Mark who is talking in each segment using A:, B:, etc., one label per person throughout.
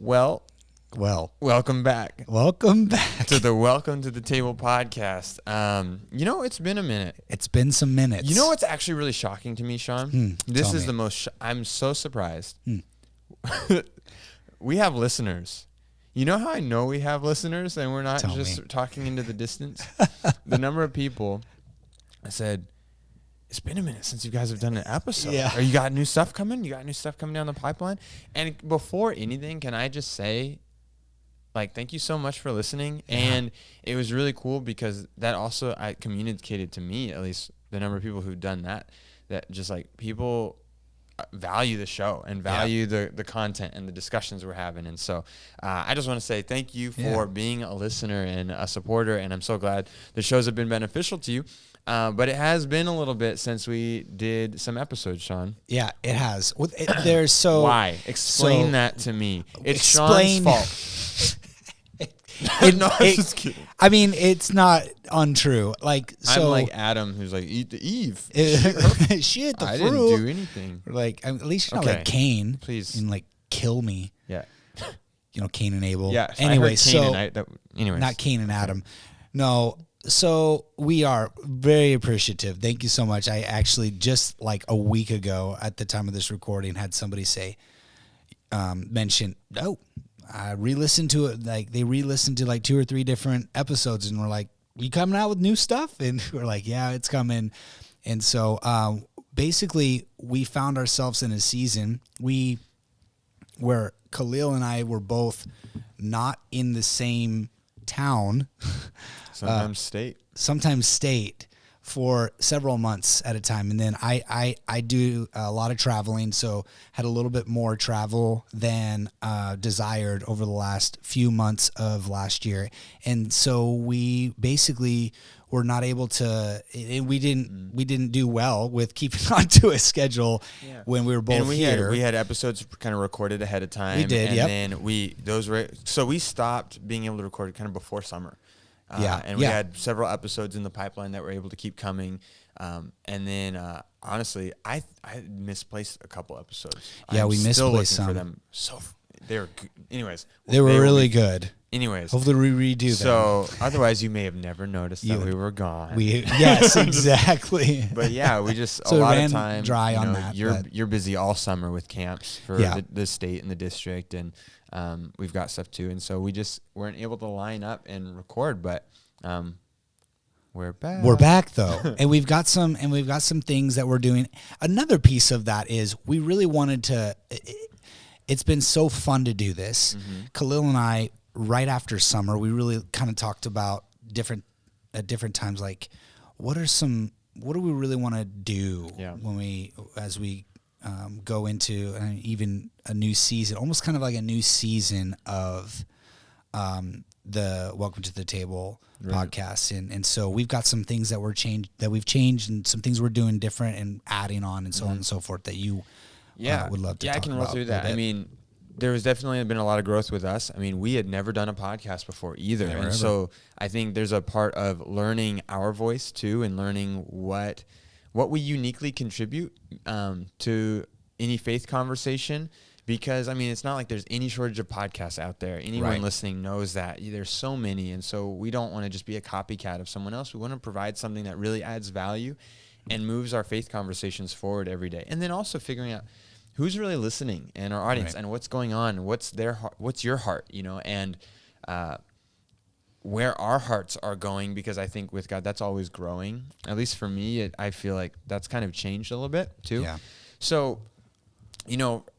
A: Welcome back
B: Welcome back
A: to the Welcome to the Table podcast. It's been a minute.
B: It's been some minutes.
A: You know what's actually really shocking to me, Sean? This
B: tell
A: is
B: me.
A: the most. I'm so surprised. We have listeners. You know how I know we have listeners and we're not
B: Tell
A: just
B: me.
A: talking into the distance? The number of people I said, it's been a minute since you guys have done an episode.
B: Yeah.
A: Or you got new stuff coming? You got new stuff coming down the pipeline? And before anything, can I just say, thank you so much for listening.
B: Yeah.
A: And it was really cool because that also I communicated to me, at least the number of people who've done that just people value the show and value the content and the discussions we're having. And so I just want to say thank you for being a listener and a supporter. And I'm so glad the shows have been beneficial to you. But it has been a little bit since we did some episodes, Sean.
B: Yeah, it has.
A: Why? Explain that to me. It's
B: explain-
A: Sean's fault. No, I'm just kidding.
B: I mean, it's not untrue.
A: I'm like Adam, who's like, eat the Eve.
B: She ate the
A: I
B: fruit.
A: didn't do anything.
B: At least you're not
A: Okay.
B: like Cain.
A: Please.
B: And kill me.
A: Yeah.
B: Cain and Abel.
A: Yeah.
B: Anyway,
A: Anyways.
B: not Cain and Adam. No. So we are very appreciative. Thank you so much. I actually just a week ago at the time of this recording had somebody say, mention, I re-listened to it. They re-listened to 2 or 3 different episodes and we're like, you coming out with new stuff? And we're like, yeah, it's coming. And so basically we found ourselves in a season where Khalil and I were both not in the same town. Sometimes state for several months at a time. And then I do a lot of traveling, so had a little bit more travel than desired over the last few months of last year. And so we basically were not able to, and we didn't do well with keeping onto a schedule when we were both here.
A: We had episodes kind of recorded ahead of time.
B: We did,
A: and then we stopped being able to record kind of before summer. And we had several episodes in the pipeline that were able to keep coming. And then, honestly, I misplaced a couple episodes.
B: Yeah, we misplaced
A: some.
B: some.
A: For them. So they were good. Anyways.
B: They were really good.
A: Anyways.
B: Hopefully we redo them.
A: So otherwise you may have never noticed that we were gone.
B: Yes, exactly.
A: But yeah, we just,
B: so
A: a lot
B: ran
A: of time.
B: dry on that.
A: You're busy all summer with camps for the state and the district, and we've got stuff too. And so we just weren't able to line up and record, but we're back.
B: We're back though. and we've got some things that we're doing. Another piece of that is we really wanted to, it's been so fun to do this.
A: Mm-hmm.
B: Khalil and I, right after summer, we really kind of talked about at different times, what do we really want to do as we go into even a new season, almost kind of like a new season of the Welcome to the Table podcast. And so we've got some things that we've changed and some things we're doing different and adding on and so on and so forth that you would love to talk about.
A: Yeah, I can roll through that. I mean, there has definitely been a lot of growth with us. I mean, we had never done a podcast before either. So I think there's a part of learning our voice too, and learning what we uniquely contribute to any faith conversation. Because, I mean, it's not like there's any shortage of podcasts out there. Anyone listening knows that. There's so many. And so we don't want to just be a copycat of someone else. We want to provide something that really adds value and moves our faith conversations forward every day. And then also figuring out who's really listening and our audience and what's going on, what's their heart, what's your heart, and where our hearts are going. Because I think with God, that's always growing. At least for me, I feel like that's kind of changed a little bit too.
B: Yeah.
A: So,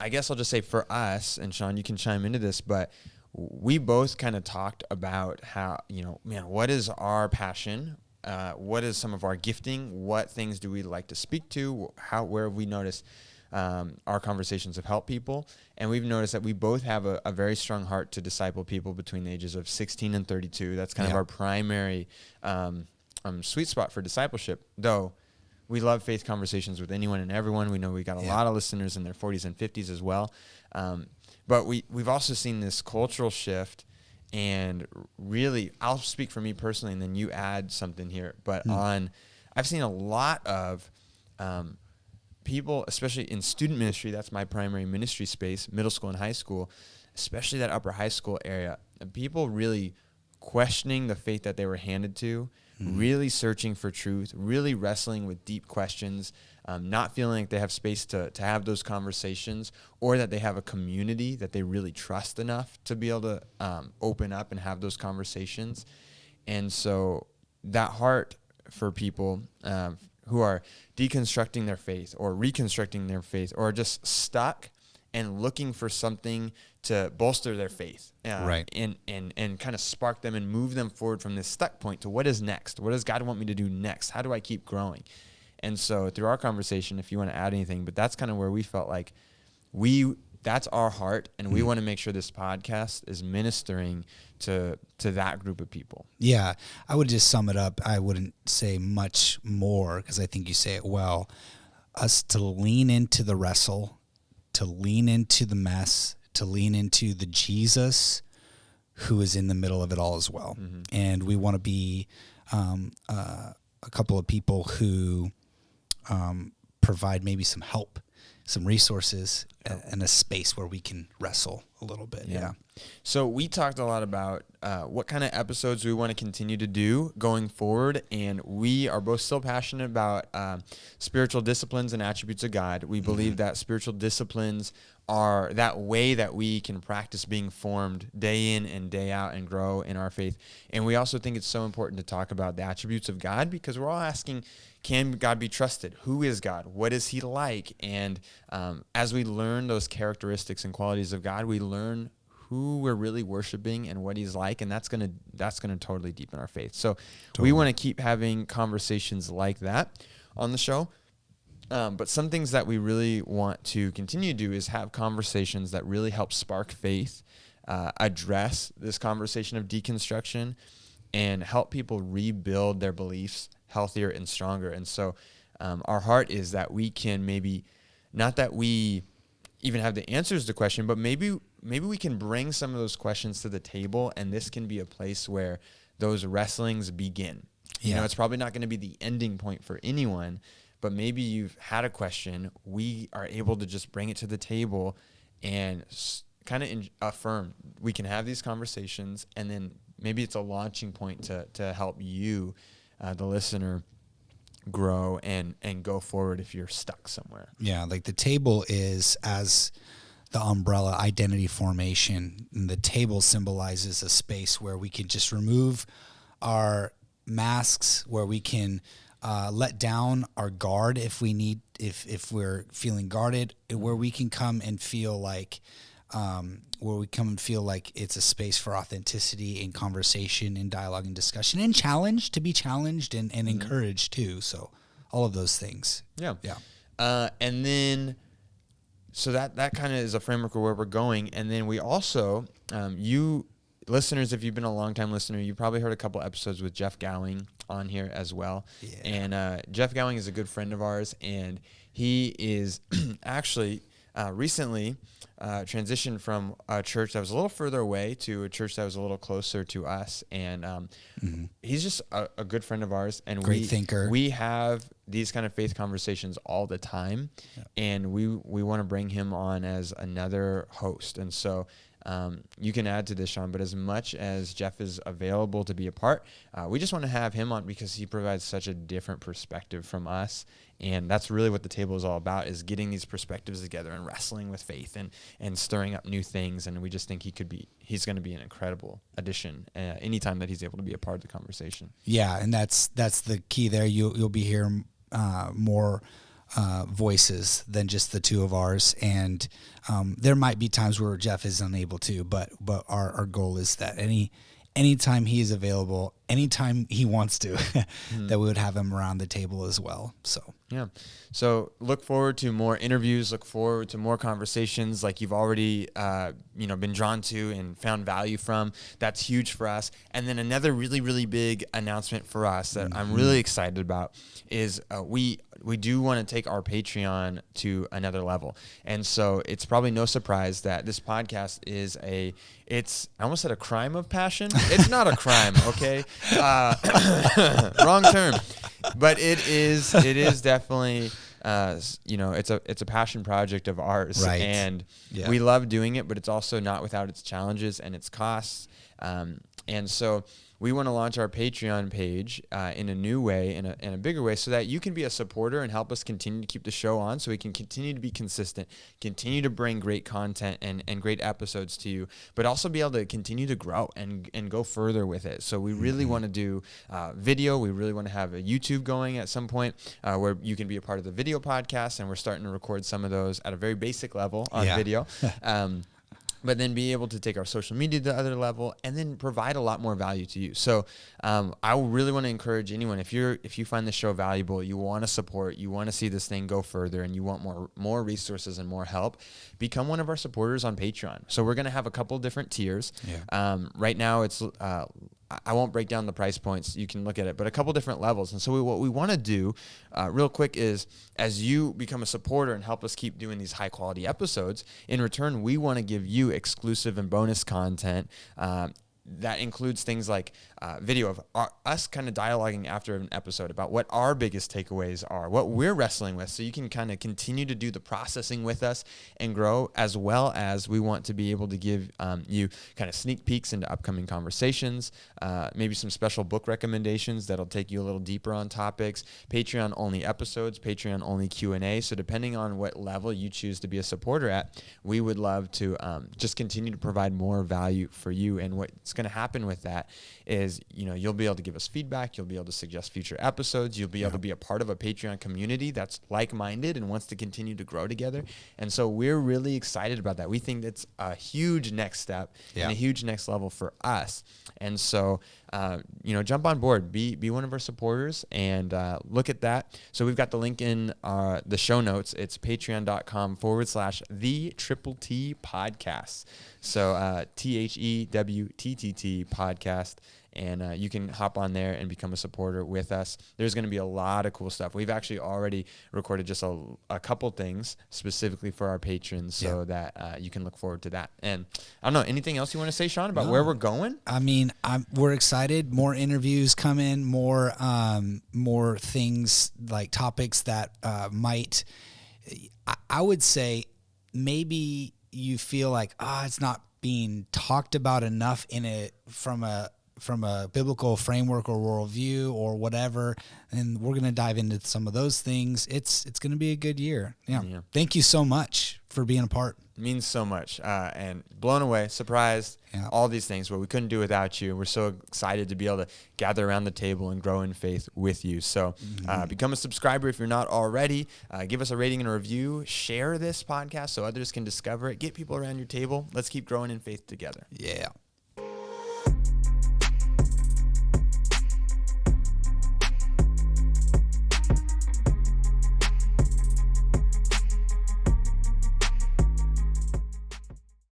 A: I guess I'll just say for us, and Sean, you can chime into this, but we both kind of talked about how, what is our passion? What is some of our gifting? What things do we like to speak to? Where have we noticed our conversations have helped people? And we've noticed that we both have a very strong heart to disciple people between the ages of 16 and 32. That's kind of our primary sweet spot for discipleship, though. We love faith conversations with anyone and everyone. We know we got a lot of listeners in their 40s and 50s as well. But we've also seen this cultural shift, and really, I'll speak for me personally, and then you add something here. But I've seen a lot of people, especially in student ministry, that's my primary ministry space, middle school and high school, especially that upper high school area, people really questioning the faith that they were handed to, really searching for truth, really wrestling with deep questions, not feeling like they have space to have those conversations, or that they have a community that they really trust enough to be able to open up and have those conversations. And so that heart for people who are deconstructing their faith or reconstructing their faith, or just stuck and looking for something to bolster their faith,
B: Right.
A: and kind of spark them and move them forward from this stuck point to what is next? What does God want me to do next? How do I keep growing? And so through our conversation, if you want to add anything, but that's kind of where we felt like that's our heart, and we want to make sure this podcast is ministering to that group of people.
B: Yeah, I would just sum it up. I wouldn't say much more because I think you say it well. Us to lean into the wrestle, to lean into the mess, to lean into the Jesus who is in the middle of it all as well. Mm-hmm. And we want to be a couple of people who provide maybe some help, some resources, and a space where we can wrestle a little bit. Yeah.
A: So we talked a lot about what kind of episodes we want to continue to do going forward, and we are both still passionate about spiritual disciplines and attributes of God. We believe that spiritual disciplines are that way that we can practice being formed day in and day out and grow in our faith. And we also think it's so important to talk about the attributes of God, because we're all asking, can God be trusted? Who is God? What is he like? And as we learn those characteristics and qualities of God, we learn who we're really worshiping and what he's like, and that's gonna totally deepen our faith. So we want to keep having conversations like that on the show. But some things that we really want to continue to do is have conversations that really help spark faith, address this conversation of deconstruction, and help people rebuild their beliefs healthier and stronger. And so our heart is that we can maybe, not that we even have the answers to the question, but maybe we can bring some of those questions to the table, and this can be a place where those wrestlings begin. You know, it's probably not going to be the ending point for anyone, but maybe you've had a question. We are able to just bring it to the table and kind of affirm. We can have these conversations, and then maybe it's a launching point to help you, the listener, grow and go forward if you're stuck somewhere.
B: Yeah, like the table is as the umbrella identity formation, and the table symbolizes a space where we can just remove our masks, where we can let down our guard if we need, if we're feeling guarded, where we can come and feel like it's a space for authenticity and conversation and dialogue and discussion and to be challenged and encouraged too. So all of those things.
A: Yeah. And then, so that kind of is a framework of where we're going. And then we also, you listeners, if you've been a long time listener, you probably heard a couple episodes with Jeff Gowing on here as well. Yeah. And Jeff Gowing is a good friend of ours, and he is actually recently transitioned from a church that was a little further away to a church that was a little closer to us. And he's just a good friend of ours, and
B: great thinker.
A: We have these kind of faith conversations all the time, and we want to bring him on as another host. And so you can add to this, Sean, but as much as Jeff is available to be a part, we just want to have him on because he provides such a different perspective from us. And that's really what the table is all about, is getting these perspectives together and wrestling with faith and stirring up new things. And we just think he's going to be an incredible addition anytime that he's able to be a part of the conversation.
B: Yeah, and that's the key there. You'll be hearing more voices than just the two of ours, and there might be times where Jeff is unable to, but our goal is that anytime he is available, anytime he wants to, that we would have him around the table as well. So look forward to more interviews, look forward to more conversations like you've already been drawn to and found value from. That's huge for us. And then another really, really big announcement for us that I'm really excited about is we do want to take our Patreon to another level. And so it's probably no surprise that this podcast is I almost said a crime of passion. It's not a crime, okay? Wrong term. But it is definitely
A: it's a passion project of ours,
B: Right.
A: and
B: Yeah.
A: we love doing it, but it's also not without its challenges and its costs. And so we want to launch our Patreon page in a new way, in a bigger way, so that you can be a supporter and help us continue to keep the show on, so we can continue to be consistent, continue to bring great content and great episodes to you, but also be able to continue to grow and go further with it. So we really want to do video. We really want to have a YouTube going at some point where you can be a part of the video podcast, and we're starting to record some of those at a very basic level on video. But then be able to take our social media to the other level and then provide a lot more value to you. So I really want to encourage anyone, if you find the show valuable, you want to support, you want to see this thing go further, and you want more resources and more help, become one of our supporters on Patreon. So we're going to have a couple different tiers. Right now it's I won't break down the price points. You can look at it, but a couple different levels. And so what we want to do real quick is, as you become a supporter and help us keep doing these high quality episodes, in return, we want to give you exclusive and bonus content that includes things like video of us kind of dialoguing after an episode about what our biggest takeaways are, what we're wrestling with, so you can kind of continue to do the processing with us and grow, as well as we want to be able to give you kind of sneak peeks into upcoming conversations, maybe some special book recommendations that'll take you a little deeper on topics, Patreon only episodes, Patreon only Q&A. So depending on what level you choose to be a supporter at, we would love to just continue to provide more value for you. And what's going to happen with that is, you'll be able to give us feedback. You'll be able to suggest future episodes. You'll be able to be a part of a Patreon community that's like-minded and wants to continue to grow together. And so we're really excited about that. We think that's a huge next step and a huge next level for us. And so, jump on board, be one of our supporters, and look at that. So we've got the link in the show notes. It's patreon.com/the podcast. So THEWTTT podcast. And you can hop on there and become a supporter with us. There's going to be a lot of cool stuff. We've actually already recorded just a couple things specifically for our patrons, so that you can look forward to that. And I don't know, anything else you want to say, Sean, about where we're going?
B: I mean, we're excited. More interviews coming, more things, like topics that might, I would say, maybe you feel like, it's not being talked about enough from a biblical framework or worldview or whatever, and we're going to dive into some of those things. It's going to be a good year. Yeah. Thank you so much for being a part.
A: It means so much, and blown away, surprised, all these things, but we couldn't do without you. We're so excited to be able to gather around the table and grow in faith with you. So become a subscriber if you're not already. Give us a rating and a review. Share this podcast so others can discover it. Get people around your table. Let's keep growing in faith together.
B: Yeah.